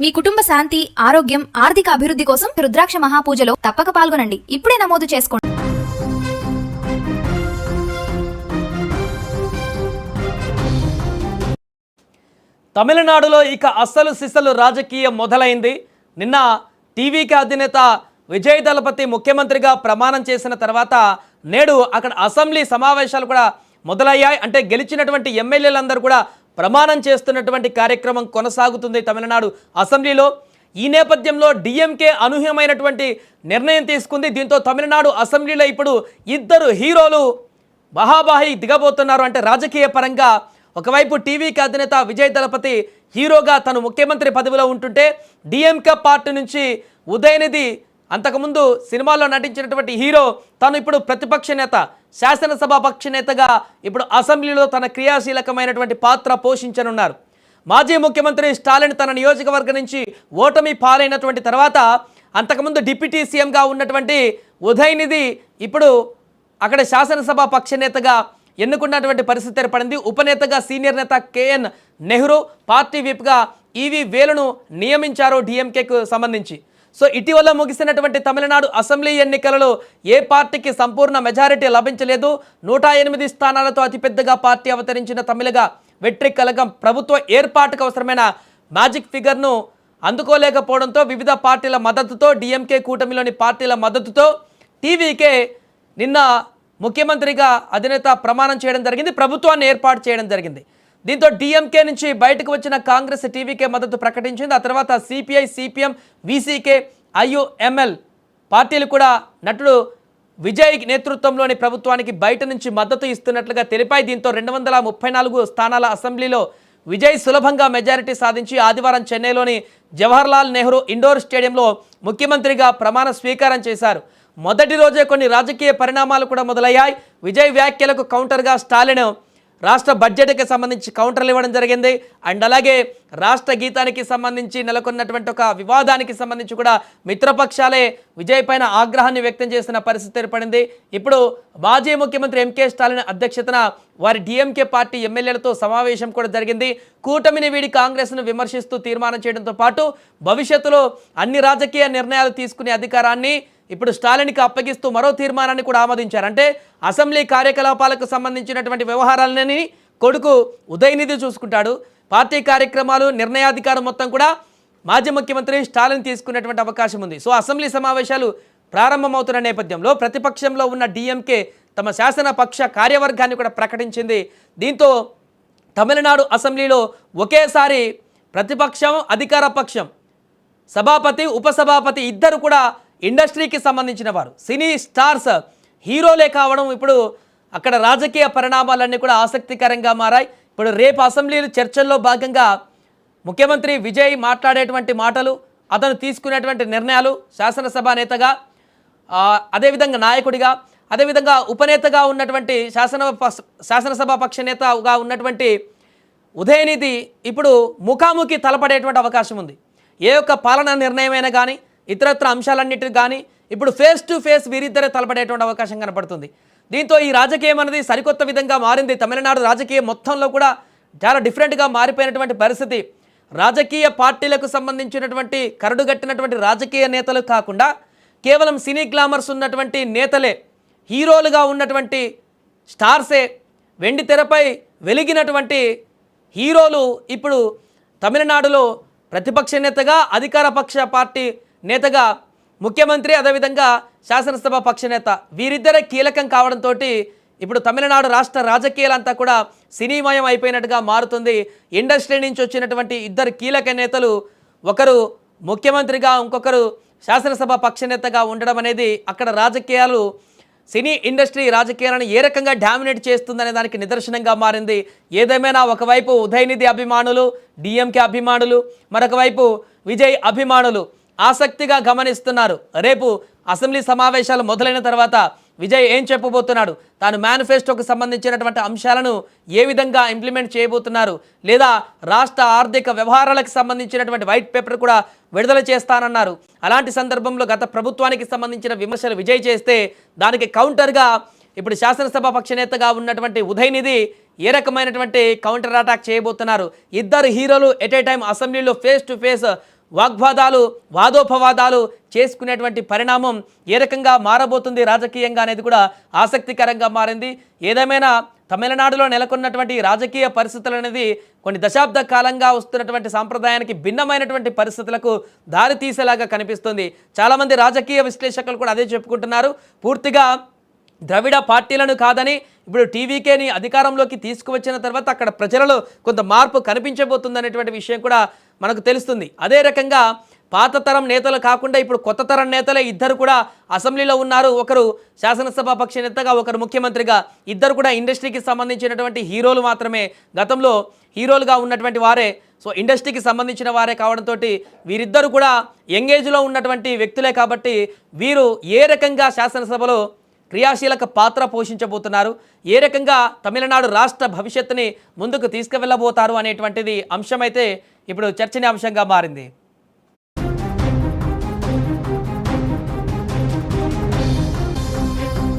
మీ కుటుంబ శాంతి, ఆరోగ్యం, ఆర్థిక అభివృద్ధి కోసం రుద్రాక్ష మహాపూజలో తప్పక పాల్గొనండి. ఇప్పుడే నమోదు చేసుకోండి. తమిళనాడులో ఇక అస్సలు సిసలు రాజకీయం మొదలైంది. నిన్న టీవీకి అధినేత విజయ్ దళపతి ముఖ్యమంత్రిగా ప్రమాణం చేసిన తర్వాత నేడు అక్కడ అసెంబ్లీ సమావేశాలు కూడా మొదలయ్యాయి. అంటే గెలిచినటువంటి ఎమ్మెల్యేలందరూ కూడా ప్రమాణం చేస్తున్నటువంటి కార్యక్రమం కొనసాగుతుంది తమిళనాడు అసెంబ్లీలో. ఈ నేపథ్యంలో డిఎంకే అనూహ్యమైనటువంటి నిర్ణయం తీసుకుంది. దీంతో తమిళనాడు అసెంబ్లీలో ఇప్పుడు ఇద్దరు హీరోలు బహాబాహి దిగబోతున్నారు. అంటే రాజకీయ పరంగా ఒకవైపు టీవీకి అధినేత విజయ్ దళపతి హీరోగా తను ముఖ్యమంత్రి పదవిలో ఉంటుంటే, డిఎంకే పార్టీ నుంచి ఉదయనిధి అంతకుముందు సినిమాల్లో నటించినటువంటి హీరో తను ఇప్పుడు ప్రతిపక్ష నేత, శాసనసభ పక్ష నేతగా ఇప్పుడు అసెంబ్లీలో తన క్రియాశీలకమైనటువంటి పాత్ర పోషించనున్నారు. మాజీ ముఖ్యమంత్రి స్టాలిన్ తన నియోజకవర్గం నుంచి ఓటమి పాలైనటువంటి తర్వాత అంతకుముందు డిప్యూటీ సీఎంగా ఉన్నటువంటి ఉదయనిధి ఇప్పుడు అక్కడ శాసనసభ పక్ష నేతగా ఎన్నుకున్నటువంటి పరిస్థితి ఏర్పడింది. ఉపనేతగా సీనియర్ నేత కేఎన్ నెహ్రూ, పార్టీ విప్గా ఈవి వేలును నియమించారు డిఎంకేకు సంబంధించి. సో ఇటీవల ముగిసినటువంటి తమిళనాడు అసెంబ్లీ ఎన్నికలలో ఏ పార్టీకి సంపూర్ణ మెజారిటీ లభించలేదు. 108 స్థానాలతో అతిపెద్దగా పార్టీ అవతరించిన తమిళగా వెట్రి కలగం ప్రభుత్వ ఏర్పాటుకు అవసరమైన మ్యాజిక్ ఫిగర్ను అందుకోలేకపోవడంతో వివిధ పార్టీల మద్దతుతో, డిఎంకే కూటమిలోని పార్టీల మద్దతుతో టీవీకే నిన్న ముఖ్యమంత్రిగా అధినేత ప్రమాణం చేయడం జరిగింది, ప్రభుత్వాన్ని ఏర్పాటు చేయడం జరిగింది. దీంతో డిఎంకే నుంచి బయటకు వచ్చిన కాంగ్రెస్ టీవీకే మద్దతు ప్రకటించింది. ఆ తర్వాత సిపిఐ, సిపిఎం, విసికే, ఐయుఎంఎల్ పార్టీలు కూడా నటుడు విజయ్ నేతృత్వంలోని ప్రభుత్వానికి బయట నుంచి మద్దతు ఇస్తున్నట్లుగా తెలిపాయి. దీంతో 234 స్థానాల అసెంబ్లీలో విజయ్ సులభంగా మెజారిటీ సాధించి ఆదివారం చెన్నైలోని జవహర్లాల్ నెహ్రూ ఇండోర్ స్టేడియంలో ముఖ్యమంత్రిగా ప్రమాణ స్వీకారం చేశారు. మొదటి రోజే కొన్ని రాజకీయ పరిణామాలు కూడా మొదలయ్యాయి. విజయ్ వ్యాఖ్యలకు కౌంటర్గా స్టాలిన్ రాష్ట్ర బడ్జెట్కి సంబంధించి కౌంటర్లు ఇవ్వడం జరిగింది. అండ్ అలాగే రాష్ట్ర గీతానికి సంబంధించి నెలకొన్నటువంటి ఒక వివాదానికి సంబంధించి కూడా మిత్రపక్షాలే విజయ్ పైన ఆగ్రహాన్ని వ్యక్తం చేసిన పరిస్థితి ఏర్పడింది. ఇప్పుడు మాజీ ముఖ్యమంత్రి ఎంకే స్టాలిన్ అధ్యక్షతన వారి డిఎంకే పార్టీ ఎమ్మెల్యేలతో సమావేశం కూడా జరిగింది. కూటమిని వీడి కాంగ్రెస్ను విమర్శిస్తూ తీర్మానం చేయడంతో పాటు భవిష్యత్తులో అన్ని రాజకీయ నిర్ణయాలు తీసుకునే అధికారాన్ని ఇప్పుడు స్టాలిన్కి అప్పగిస్తూ మరో తీర్మానాన్ని కూడా ఆమోదించారు. అంటే అసెంబ్లీ కార్యకలాపాలకు సంబంధించినటువంటి వ్యవహారాలని కొడుకు ఉదయనిధి చూసుకుంటాడు. పార్టీ కార్యక్రమాలు, నిర్ణయాధికారం మొత్తం కూడా మాజీ ముఖ్యమంత్రి స్టాలిన్ తీసుకునేటువంటి అవకాశం ఉంది. సో అసెంబ్లీ సమావేశాలు ప్రారంభమవుతున్న నేపథ్యంలో ప్రతిపక్షంలో ఉన్న డిఎంకే తమ శాసనపక్ష కార్యవర్గాన్ని కూడా ప్రకటించింది. దీంతో తమిళనాడు అసెంబ్లీలో ఒకేసారి ప్రతిపక్షం, అధికార పక్షం, సభాపతి, ఉపసభాపతి ఇద్దరు కూడా ఇండస్ట్రీకి సంబంధించిన వారు, సినీ స్టార్స్, హీరోలే కావడం ఇప్పుడు అక్కడ రాజకీయ పరిణామాలన్నీ కూడా ఆసక్తికరంగా మారాయి. ఇప్పుడు రేపు అసెంబ్లీలు చర్చల్లో భాగంగా ముఖ్యమంత్రి విజయ్ మాట్లాడేటువంటి మాటలు, అతను తీసుకునేటువంటి నిర్ణయాలు, శాసనసభ నేతగా, అదేవిధంగా నాయకుడిగా, అదేవిధంగా ఉపనేతగా ఉన్నటువంటి శాసనసభ పక్ష నేతగా ఉన్నటువంటి ఉదయనిధి ఇప్పుడు ముఖాముఖి తలపడేటువంటి అవకాశం ఉంది. ఏ ఒక్క పాలనా నిర్ణయమైనా కానీ ఇతరత్ర అంశాలన్నిటికి కానీ ఇప్పుడు ఫేస్ టు ఫేస్ వీరిద్దరే తలపడేటువంటి అవకాశం కనపడుతుంది. దీంతో ఈ రాజకీయం అనేది సరికొత్త విధంగా మారింది. తమిళనాడు రాజకీయం మొత్తంలో కూడా చాలా డిఫరెంట్గా మారిపోయినటువంటి పరిస్థితి. రాజకీయ పార్టీలకు సంబంధించినటువంటి కరడుగట్టినటువంటి రాజకీయ నేతలు కాకుండా కేవలం సినీ గ్లామర్స్ ఉన్నటువంటి నేతలే, హీరోలుగా ఉన్నటువంటి స్టార్సే, వెండి తెరపై వెలిగినటువంటి హీరోలు ఇప్పుడు తమిళనాడులో ప్రతిపక్ష నేతగా, అధికార పక్ష పార్టీ నేతగా ముఖ్యమంత్రి, అదేవిధంగా శాసనసభ పక్ష నేత వీరిద్దరే కీలకం కావడంతో ఇప్పుడు తమిళనాడు రాష్ట్ర రాజకీయాలంతా కూడా సినీమయం అయిపోయినట్టుగా మారుతుంది. ఇండస్ట్రీ నుంచి వచ్చినటువంటి ఇద్దరు కీలక నేతలు, ఒకరు ముఖ్యమంత్రిగా, ఇంకొకరు శాసనసభ పక్ష నేతగా ఉండడం అనేది అక్కడ రాజకీయాలు, సినీ ఇండస్ట్రీ రాజకీయాలను ఏ రకంగా డామినేట్ చేస్తుందనే దానికి నిదర్శనంగా మారింది. ఏదేమైనా ఒకవైపు ఉదయనిధి అభిమానులు, డిఎంకే అభిమానులు, మరొక వైపు విజయ్ అభిమానులు ఆసక్తిగా గమనిస్తున్నారు. రేపు అసెంబ్లీ సమావేశాలు మొదలైన తర్వాత విజయ్ ఏం చెప్పబోతున్నాడు, తాను మేనిఫెస్టోకు సంబంధించినటువంటి అంశాలను ఏ విధంగా ఇంప్లిమెంట్ చేయబోతున్నారు, లేదా రాష్ట్ర ఆర్థిక వ్యవహారాలకు సంబంధించినటువంటి వైట్ పేపర్ కూడా విడుదల చేస్తానన్నారు. అలాంటి సందర్భంలో గత ప్రభుత్వానికి సంబంధించిన విమర్శలు విజయ్ చేస్తే దానికి కౌంటర్గా ఇప్పుడు శాసనసభ పక్ష నేతగా ఉన్నటువంటి ఉదయనిధి ఏ రకమైనటువంటి కౌంటర్ అటాక్ చేయబోతున్నారు. ఇద్దరు హీరోలు ఎట్ ఏ టైం అసెంబ్లీలో ఫేస్ టు ఫేస్ వాగ్వాదాలు వాదోపవాదాలు చేసుకునేటువంటి పరిణామం ఏ రకంగా మారబోతుంది రాజకీయంగా అనేది కూడా ఆసక్తికరంగా మారింది. ఏదేమైనా తమిళనాడులో నెలకొన్నటువంటి రాజకీయ పరిస్థితులు అనేది కొన్ని దశాబ్ద కాలంగా వస్తున్నటువంటి సాంప్రదాయానికి భిన్నమైనటువంటి పరిస్థితులకు దారి తీసేలాగా కనిపిస్తుంది. చాలామంది రాజకీయ విశ్లేషకులు కూడా అదే చెప్పుకుంటున్నారు. పూర్తిగా ద్రవిడ పార్టీలను కాదని ఇప్పుడు టీవీకేని అధికారంలోకి తీసుకువచ్చిన తర్వాత అక్కడ ప్రజలలో కొంత మార్పు కనిపించబోతుంది అనేటువంటి విషయం కూడా మనకు తెలుస్తుంది. అదే రకంగా పాత తరం నేతలు కాకుండా ఇప్పుడు కొత్త తరం నేతలే ఇద్దరు కూడా అసెంబ్లీలో ఉన్నారు. ఒకరు శాసనసభ పక్ష నేతగా, ఒకరు ముఖ్యమంత్రిగా. ఇద్దరు కూడా ఇండస్ట్రీకి సంబంధించినటువంటి హీరోలు మాత్రమే, గతంలో హీరోలుగా ఉన్నటువంటి వారే. సో ఇండస్ట్రీకి సంబంధించిన వారే కావడంతో వీరిద్దరు కూడా యంగేజ్లో ఉన్నటువంటి వ్యక్తులే కాబట్టి వీరు ఏ రకంగా శాసనసభలో క్రియాశీలక పాత్ర పోషించబోతున్నారు, ఏ రకంగా తమిళనాడు రాష్ట్ర భవిష్యత్తుని ముందుకు తీసుకువెళ్ళబోతారు అనేటువంటిది అంశమైతే ఇప్పుడు చర్చనీయాంశంగా మారింది.